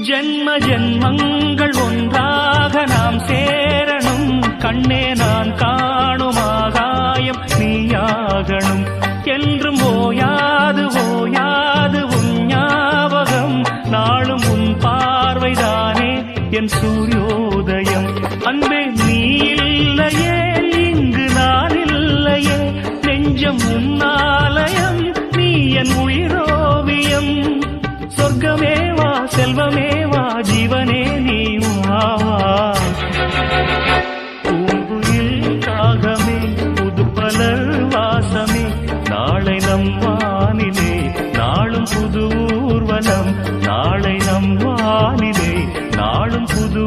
ஜென்ம ஜென்மங்கள் ஒன்றாக நாம் சேரணும். கண்ணே நான் காணும் ஆகாயம் நீயாகணும். என்றும் ஓயாது ஓயாது உன் ஞாபகம். நாளும் உன் பார்வைதானே என் சூரியோதயம். அன்பே நீ இல்லையே இங்கு நான் இல்லையே. நெஞ்சம் உன்னாலயம் நீ என் உயிரோவியம். சொர்க்கமேவா செல்வமேவா ஜீவனே நீ வாவா. பூங்குயில் காகமே புதுப்பலர் வாசமே. நாளை நம் வானிலே நாளும் புது ஊர்வலம். நாளை நம் வானிலே நாளும் புது